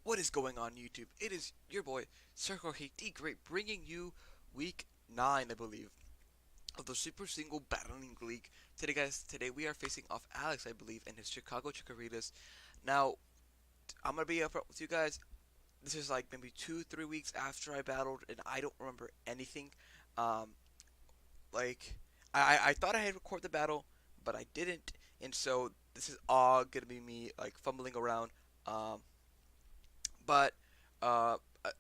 What is going on YouTube? It is your boy, Circle the Great, bringing you week 9, I believe, of the Super Single Battling League. Today, guys, we are facing off Alex, I believe, and his Chicago Chikoritas. Now, I'm going to be upfront with you guys. This is like maybe 2-3 weeks after I battled, and I don't remember anything. Um, like, I thought I had recorded the battle, but I didn't, and so this is all going to be me, like, fumbling around. Um, But uh,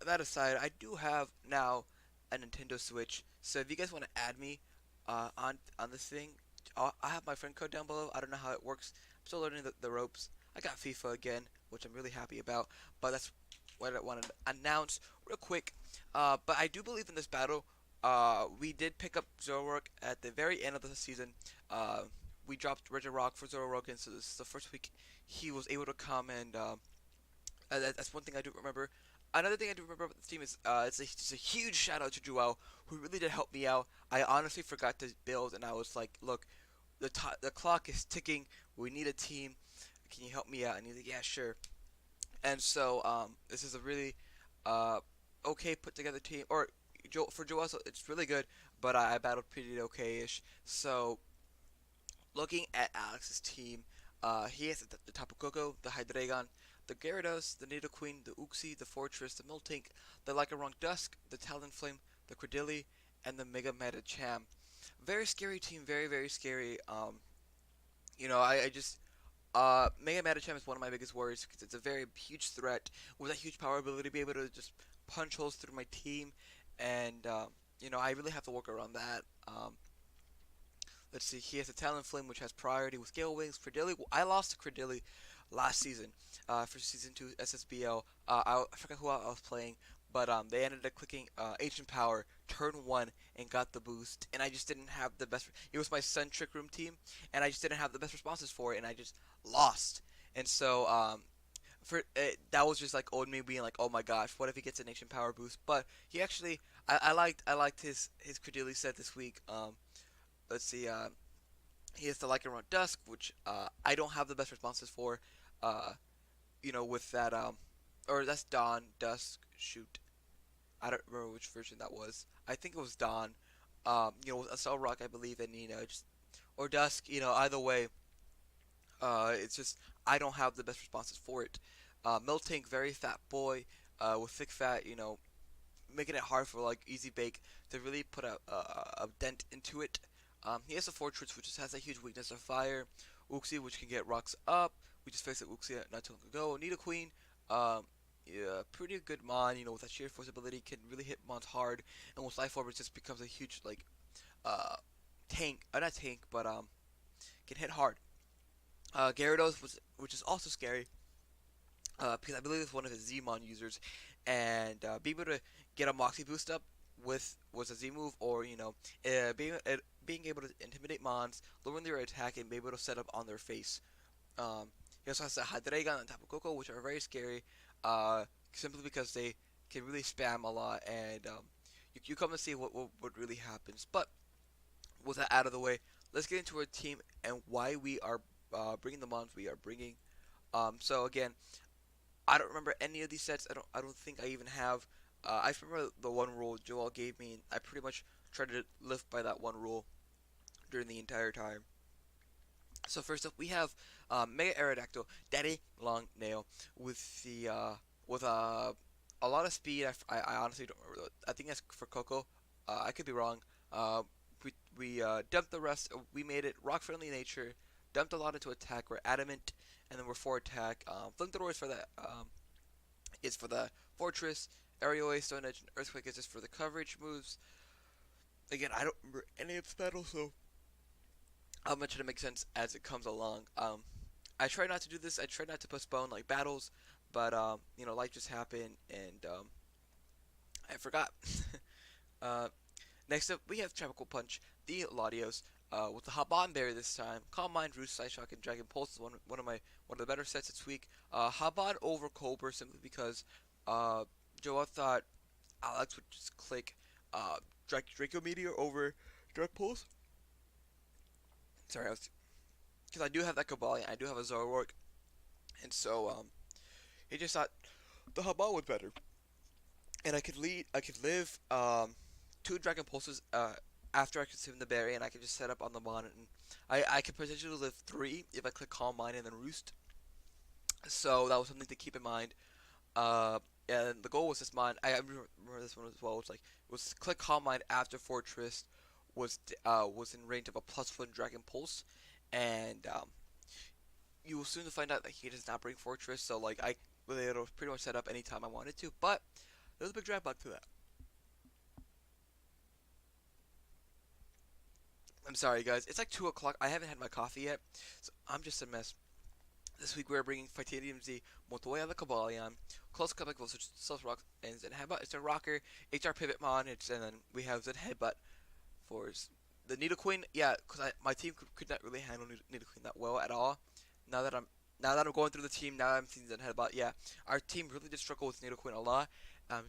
that aside, I do have now a Nintendo Switch. So if you guys want to add me on this thing, I have my friend code down below. I don't know how it works. I'm still learning the ropes. I got FIFA again, which I'm really happy about. But that's what I want to announce real quick. But I do believe in this battle. We did pick up Zoroark at the very end of the season. Uh, we dropped Regirock for Zoroark, and so this is the first week he was able to come and that's one thing I do remember. Another thing I do remember about the team is it's a huge shout out to Joel, who really did help me out. I honestly forgot to build, and I was like, "Look, the clock is ticking. We need a team. Can you help me out?" And he's like, "Yeah, sure." And so this is a really uh, okay put together team. Or for Joel, so it's really good. But I battled pretty okay-ish. So looking at Alex's team, he has the Tapu Koko, the Hydreigon, the Gyarados, the Nidoqueen, the Uxie, the Fortress, the Miltank, the Lycanroc Dusk, the Talonflame, the Credilli, and the Mega Medicham. Very scary team, very, very scary. I just Mega Medicham is one of my biggest worries because it's a very huge threat with a huge power ability to be able to just punch holes through my team, and I really have to work around that. Let's see, he has a Talonflame which has priority with Gale Wings. Credilli, I lost to Credilli last season for season 2 SSBL. I forgot who I was playing, but they ended up clicking Ancient Power turn 1 and got the boost, and I just didn't have the best. It was my Sun Trick Room team, and I just didn't have the best responses for it, and I just lost. And so that was just like old me being like, oh my gosh, what if he gets an Ancient Power boost? But he actually, I liked his Credilli set this week. Let's see. He has the Lycanroc Dusk, which I don't have the best responses for. Uh, with that or that's Dawn Dusk. Shoot, I don't remember which version that was. I think it was Dawn. With Assault Rock, I believe, and just or Dusk. Either way, it's just I don't have the best responses for it. Miltank, very fat boy, with thick fat. Making it hard for like Easy Bake to really put a dent into it. He has a Fortress which just has a huge weakness of fire. Uxie which can get rocks up. We just faced Uxie not too long ago. Nidoqueen, yeah, pretty good mon. With that sheer force ability, can really hit mons hard. And with Life Orb, it just becomes a huge like uh tank. Not tank, but can hit hard. Gyarados, which is also scary. Because I believe it's one of his Zmon users, and being able to get a Moxie boost up was a Z move, or being able to intimidate Mons, lowering their attack, and be able to set up on their face. He also has the Hydreigon and Tapu Koko, which are very scary, simply because they can really spam a lot, and you come and see what really happens. But with that out of the way, let's get into our team and why we are bringing the Mons we are bringing. So again, I don't remember any of these sets. I don't think I even have. I just remember the one rule Joel gave me, and I pretty much tried to live by that one rule during the entire time. So first up, we have Mega Aerodactyl, Daddy Long Nail, with the with a lot of speed. I honestly don't remember. I think that's for Coco. I could be wrong. We dumped the rest. We made it rock friendly nature. Dumped a lot into attack. We're adamant, and then we're for attack. Flamethrower is for the fortress. Aerial Ace, Stone Edge, and Earthquake is just for the coverage moves. Again, I don't remember any of this battle, so I'll mention to make sense as it comes along. I try not to do this. I try not to postpone like battles, but life just happened, and I forgot. uh, Next up, we have Tropical Punch, the Latios, with the Haban Berry this time. Calm Mind, Roost, Side Shock, and Dragon Pulse is one of the better sets this week. Haban over Cobra simply because Joe thought Alex would just click Draco Meteor over Dragon Pulse. Sorry, because I do have that Cobalion, I do have a Zoroark, and so he just thought the Habal was better, and I could live two Dragon Pulses after I consume the berry, and I could just set up on the mon, and I could potentially live three if I click Calm Mind and then Roost. So that was something to keep in mind. Uh, and the goal was this mine. I remember this one as well. It's like was click Calm Mind after Fortress was in range of a +1 Dragon Pulse, and you will soon find out that he does not bring Fortress. So like I was able to pretty much set up anytime I wanted to. But there's a big drawback to that. I'm sorry guys. It's like 2 o'clock. I haven't had my coffee yet, so I'm just a mess. This week we're bringing Titanium Z, Motoya the Kabalion, Close Comeback Voltage, Stealth Rock, and Zen Headbutt. It's a rocker, HR Pivot Mon, and then we have Zen Headbutt for the Nidoqueen. Yeah, because my team could not really handle Nidoqueen that well at all. Now that I'm now that I'm going through the team, now I'm seeing Zen Headbutt. Yeah, our team really did struggle with Nidoqueen a lot.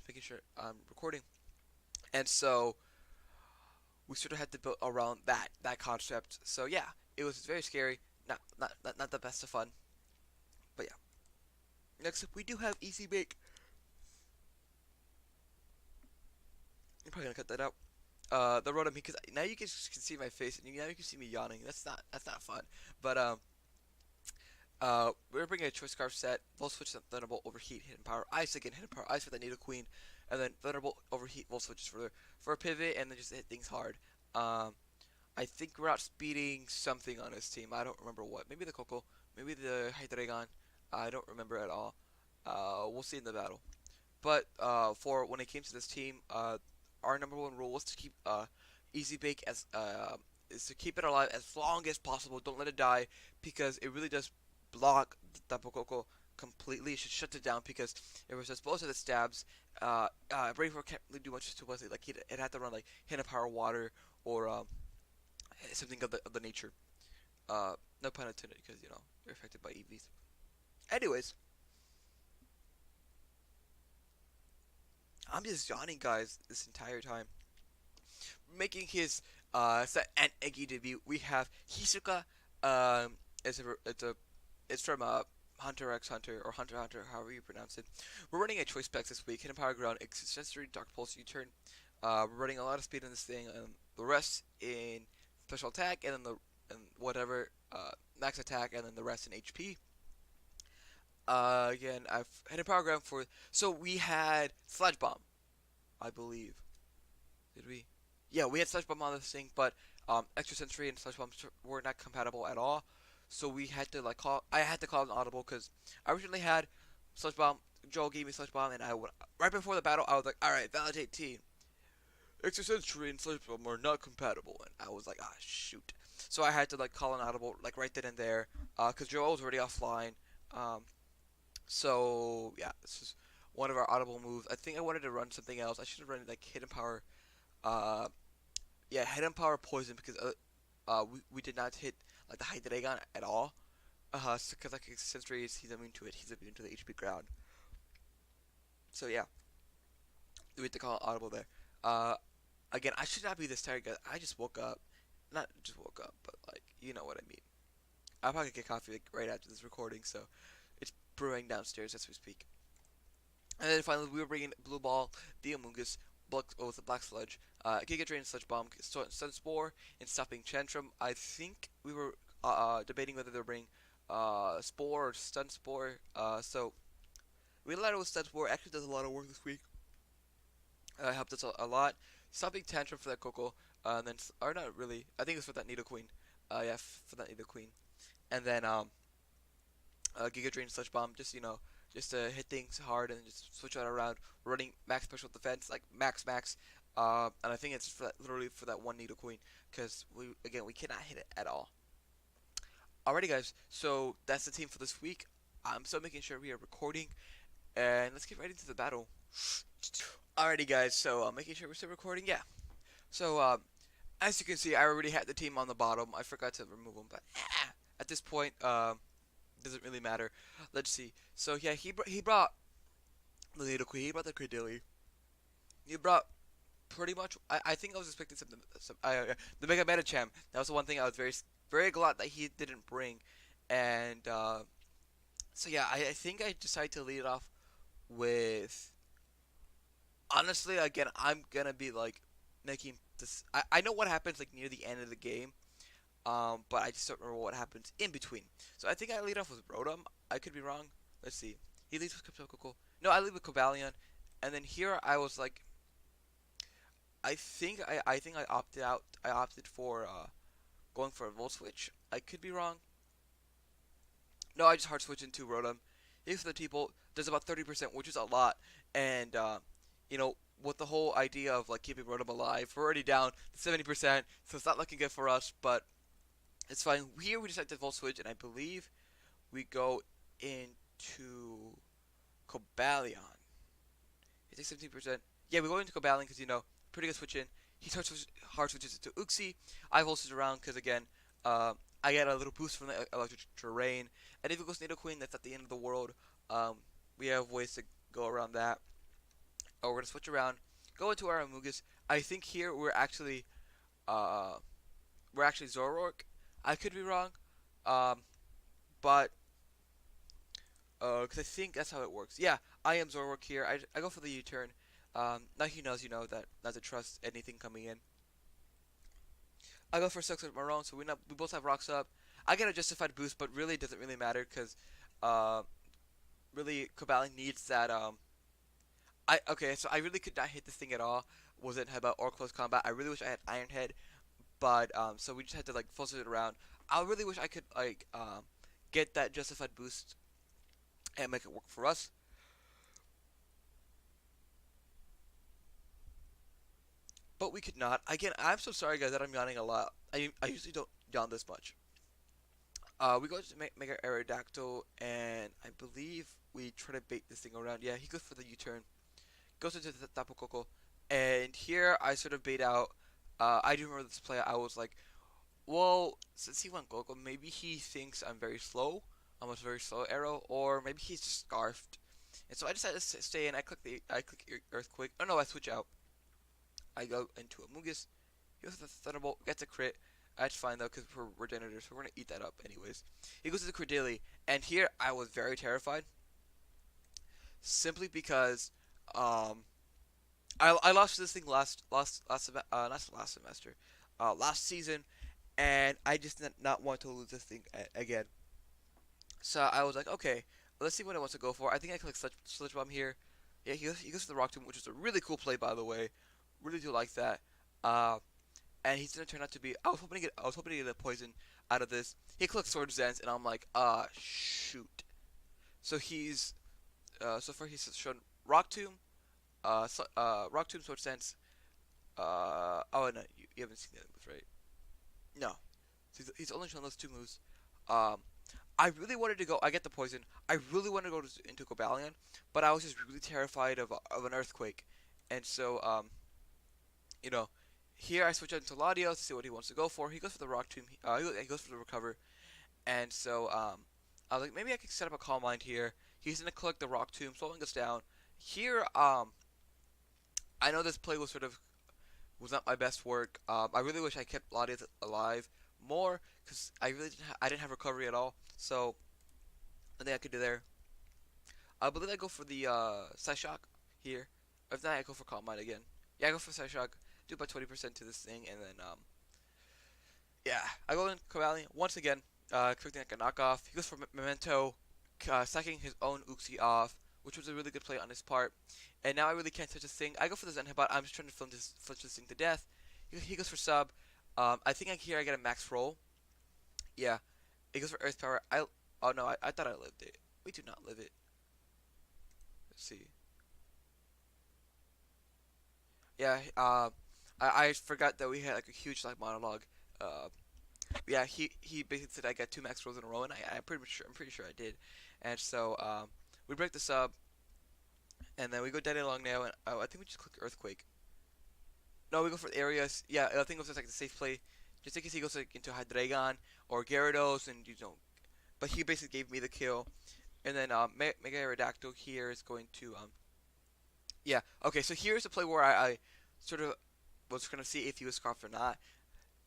Making sure I'm recording, and so we sort of had to build around that concept. So yeah, it was very scary. Not the best of fun, but yeah. Next up, we do have Easy Bake. I'm probably gonna cut that out. The road on me because now you can see my face and now you can see me yawning. That's not fun. But we're bringing a choice scarf set. Volt switch, Thunderbolt, Overheat, Hidden Power, Ice again, Hidden Power, Ice for the Nidoqueen, and then Thunderbolt, Overheat, Volt switches for a pivot, and then just hit things hard. Um, I think we're outspeeding something on his team. I don't remember what. Maybe the Coco, maybe the Hydreigon. I don't remember at all. We'll see in the battle. But for when it came to this team, our number one rule was to keep Easy Bake as is to keep it alive as long as possible. Don't let it die because it really does block Tapu Koko completely. It should shut it down because if it's exposed to the stabs, Brave can't really do much to it. Like it had to run like Hidden Power Water or something of the nature. No pun intended because they're affected by EVs. Anyways, I'm just yawning, guys, this entire time. Making his San Ant Eggy debut, we have Hisoka. It's from Hunter x Hunter or Hunter x Hunter, however you pronounce it. We're running a choice specs this week. Hidden Power Ground, Accessory, Dark Pulse, U-turn. We're running a lot of speed in this thing. The rest in special attack, and then whatever max attack, and then the rest in HP. Again, I've Hidden Power Ground for. So we had Sludge Bomb, I believe. Did we? Yeah, we had Sludge Bomb on this thing, but Extra Sensory and Sludge Bomb were not compatible at all. So we had to I had to call an audible because I originally had Sludge Bomb. Joel gave me Sludge Bomb, and right before the battle, I was like, all right, validate team. Extra Sensory and Sludge Bomb are not compatible, and I was like, ah, shoot. So I had to call an audible right then and there, because Joel was already offline. Um, so yeah, this is one of our audible moves. I think I wanted to run something else. I should have run Hidden Power. Uh, yeah, Hidden Power Poison because we did not hit the Hydreigon at all. Because Sensory he's immune to it. He's immune to the HP ground. So yeah, we had to call audible there. Uh, Again, I should not be this tired, guys. I just woke up. Not just woke up, but you know what I mean. I'll probably get coffee right after this recording, so it's brewing downstairs as we speak. And then finally, we were bringing Blue Ball, the Amoonguss, with the Black Sludge, Giga Drain, Sludge Bomb, Sun Spore, and Stopping Tantrum. I think we were debating whether to bring Spore or Stun Spore. So we let it with Stun Spore. Actually, does a lot of work this week. Helped us a lot. Stopping Tantrum for that Coco, and then or not really. I think it's for that Nidoqueen. Yeah, for that Nidoqueen. And then Giga Drain, Sludge Bomb, just to hit things hard and just switch that around. We're running max special defense, like max. And I think it's literally for that one Nidoqueen, because we cannot hit it at all. Alrighty, guys. So that's the team for this week. I'm still making sure we are recording, and let's get right into the battle. Alrighty, guys. So making sure we're still recording. Yeah. So as you can see, I already had the team on the bottom. I forgot to remove them, but at this point, doesn't really matter. Let's see. So yeah, he brought the Nidoqueen. He brought the Credilli. He brought pretty much. I think I was expecting the Mega Medicham. That was the one thing I was very glad that he didn't bring. And so yeah, I think I decided to lead it off with honestly, again, I'm gonna be like making this. I know what happens like near the end of the game, but I just don't remember what happens in between. So I think I lead off with Rotom. I could be wrong. Let's see. He leads with Coco. No, I lead with Cobalion, and then here I was like, I think I opted out. I opted for going for a Volt Switch. I could be wrong. No, I just hard switch into Rotom. If the people does about 30%, which is a lot, and you know, with the whole idea of like keeping Rotom alive, we're already down to 70%, so it's not looking good for us. But it's fine. Here we decide to Volt Switch, and I believe we go into Cobalion. He takes 17%. Yeah, we go into Cobalion because pretty good switch in. He hard switches into Uxie. I Voltage around because again, I get a little boost from the electric terrain. And if it goes Nidoqueen, that's at the end of the world. Um, we have ways to go around that. Oh, we're gonna switch around, go into our Amogus. I think here uh, we're actually Zoroark. I could be wrong, um, but because I think that's how it works. Yeah, I am Zoroark here. I go for the U-turn. Now he knows, that not to trust anything coming in. I go for Silks with Maroon, so we both have rocks up. I get a justified boost, but really it doesn't really matter because uh, really Cobalion needs that. So I really could not hit this thing at all. Wasn't about or close combat. I really wish I had Iron Head, but so we just had to like force it around. I really wish I could like get that justified boost and make it work for us. But we could not. Again, I'm so sorry, guys, that I'm yawning a lot. I usually don't yawn this much. We go to make our Aerodactyl, and I believe we try to bait this thing around. Yeah, he goes for the U-turn, goes into the Tapu Koko, and here I sort of bait out. I do remember this play. I was like, well, since he went Koko, maybe he thinks I'm very slow. I'm a very slow arrow, or maybe he's just scarfed. And so I decided to stay in. I click Earthquake. Oh no, I switch out. I go into a Mugus. He goes to the Thunderbolt, gets a crit. That's fine though, because we're regenerators, so we're gonna eat that up anyways. He goes to the Credilli, and here I was very terrified, simply because um, I lost this thing last semester, last season, and I just did not want to lose this thing again. So I was like, okay, let's see what I want to go for. I think I click Sludge Bomb here. Yeah, he goes to the Rock Tomb, which is a really cool play, by the way. Really do like that. Uh, and he's gonna turn out to be. I was hoping to get a poison out of this. He clicks Swords Dance, and I'm like, shoot. So so far he's shown Rock Tomb, Rock Tomb, Swords Dance. Oh no, you haven't seen the other moves, right? No, so he's only shown those two moves. Um, I really wanted to go. I get the poison. I really wanted to go into Cobalion, but I was just really terrified of an earthquake, and so you know, here I switch out into Latios to see what he wants to go for. He goes for the Rock Tomb. He goes for the Recover, and so I was like, maybe I could set up a Calm Mind here. He's gonna collect the Rock Tomb, slowing us down. Here, I know this play was not my best work. I really wish I kept Latios alive more because I didn't have recovery at all. So I think I could do there. I believe I go for the Psyshock here. If not, I go for Calm Mind again. Yeah, I go for Psyshock. Do about 20% to this thing, and then yeah, I go in Cobalion once again. Expecting like a knockoff. He goes for Memento, sacking his own Uxie off, which was a really good play on his part. And now I really can't touch this thing. I go for the Zen Headbutt. I'm just trying to flinch this thing to death. He goes for sub. I think here I get a max roll. Yeah, he goes for Earth Power. Oh no, I thought I lived it. We do not live it. Let's see. Yeah, I forgot that we had like a huge like monologue. Uh, yeah, he basically said I got two max rolls in a row, and I'm pretty sure I did. And so we break the sub, and then we go Daddy Long Nail, and I think we just click Earthquake. No, we go for areas. Yeah, I think it was like the safe play, just in case he goes like into Hydreigon or Gyarados, and But he basically gave me the kill, and then Mega Aerodactyl here is going to yeah. Okay, so here's a play where I sort of was gonna see if he was scarfed or not.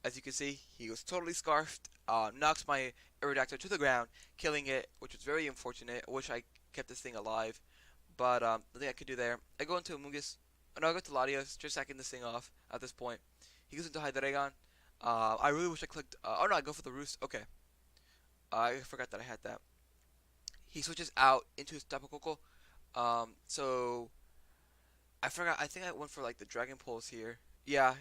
As you can see, he was totally scarfed. Knocks my Aerodactyl to the ground, killing it, which was very unfortunate. I wish I kept this thing alive, But the thing I could do there, I go into Amogus. No, I go to Latios, just sacking this thing off at this point. He goes into Hydreigon. I really wish I clicked. Oh no, I go for the Roost. Okay. I forgot that I had that. He switches out into his Tapu Koko. So I forgot. I think I went for like the Dragon Pulse here. Yeah.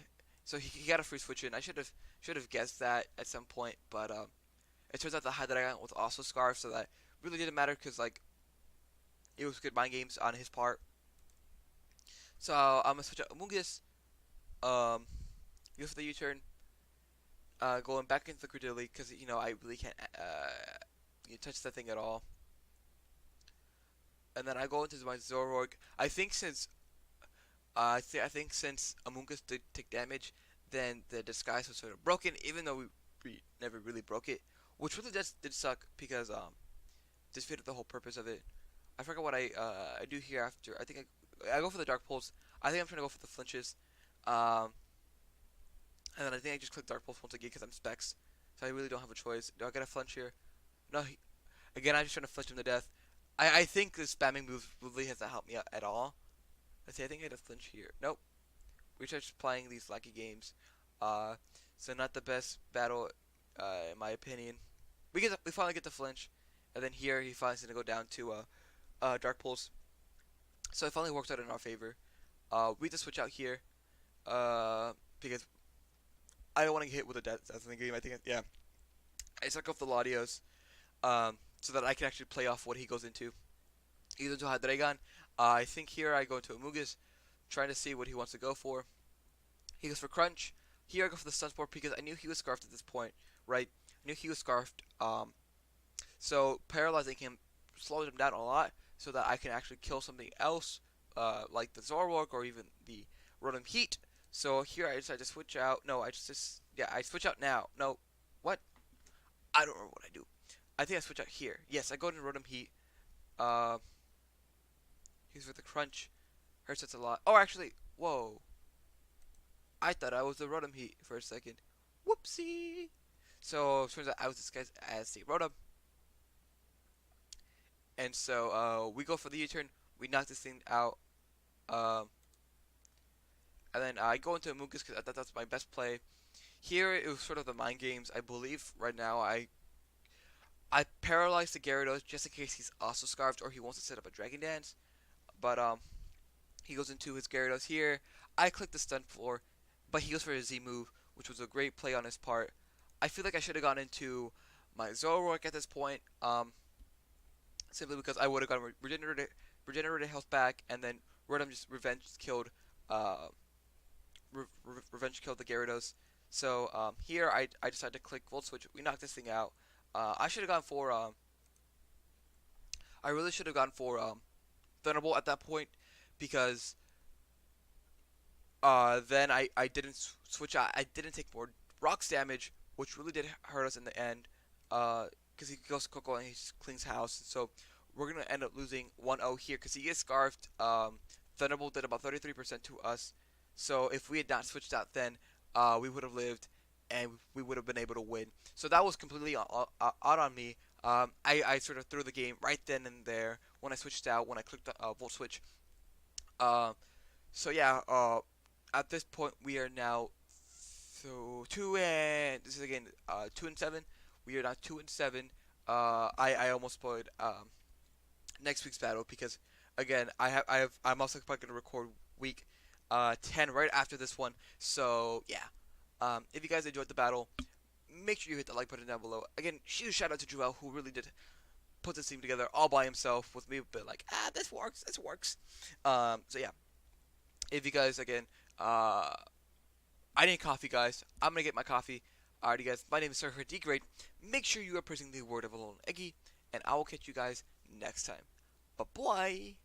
So he got a free switch in. I should have guessed that at some point, but it turns out the Hydreigon was also Scarf, so that really didn't matter because like it was good mind games on his part. So I'm gonna switch out Amogus. Go for the U-turn. Going back into the Credilli because I really can't touch that thing at all. And then I go into my Zoroark. I think since Amogus did take damage, then the disguise was sort of broken, even though we never really broke it, which really just did suck because defeated the whole purpose of it. I forgot what I do here after. I think I go for the Dark Pulse. I think I'm trying to go for the flinches. Um, and then I think I just click Dark Pulse once again because I'm Specs. So I really don't have a choice. Do I get a flinch here? No. Again, I'm just trying to flinch him to death. I think the spamming move really hasn't helped me out at all. Let's see, I think I had a flinch here. Nope. We're just playing these lucky games. Uh, so not the best battle, in my opinion. We finally get the flinch, and then here he finally gonna go down to Dark Pulse. So it finally works out in our favor. We just switch out here, because I don't want to get hit with a death in the game. I think yeah, I suck off the Latios, so that I can actually play off what he goes into. Either to Hydreigon. I think here I go into Amogus, trying to see what he wants to go for. He goes for Crunch. Here I go for the Stun Spore because I knew he was Scarfed at this point, right? I knew he was Scarfed. So paralyzing him slows him down a lot, so that I can actually kill something else, like the Zoroark or even the Rotom Heat. So here I decide to switch out. No, I switch out now. No, what? I don't remember what I do. I think I switch out here. Yes, I go to Rotom Heat. Uh, he's with the Crunch. Hurts us a lot. Oh, actually, whoa. I thought I was the Rotom Heat for a second. Whoopsie. So it turns out I was disguised as the Rotom. And so we go for the U-turn. We knock this thing out. Um, and then I go into Amogus because I thought that's my best play. Here it was sort of the mind games. I believe right now I paralyzed the Gyarados just in case he's also Scarfed or he wants to set up a Dragon Dance. But he goes into his Gyarados here. I click the stun floor, but he goes for a Z move, which was a great play on his part. I feel like I should have gone into my Zoroark at this point, simply because I would have gotten regenerated health back, and then Rotom just uh, revenge killed the Gyarados. So here I decided to click Volt Switch. We knocked this thing out. I should have gone for I really should have gone for Thunderbolt at that point because then I didn't switch out. I didn't take more rocks damage, which really did hurt us in the end. Because he goes to Coco and he cleans house. So we're gonna end up losing 1-0 here because he gets scarfed. Thunderbolt did about 33% to us. So if we had not switched out, then we would have lived and we would have been able to win. So that was completely out on me. I sort of threw the game right then and there when I switched out, when I clicked the Volt Switch. So yeah, at this point we are now this is again 2-7. We are now 2-7. I almost spoiled next week's battle because again I'm also probably gonna record week 10 right after this one. So yeah, if you guys enjoyed the battle, make sure you hit the like button down below. Again, huge shout out to Joel who really did put this team together all by himself with me, but like this works. So yeah, if you guys again I need coffee, guys. I'm gonna get my coffee. Alrighty, guys. My name is Sir D Great. Make sure you are praising the word of a lone Eggy, and I will catch you guys next time. Bye bye.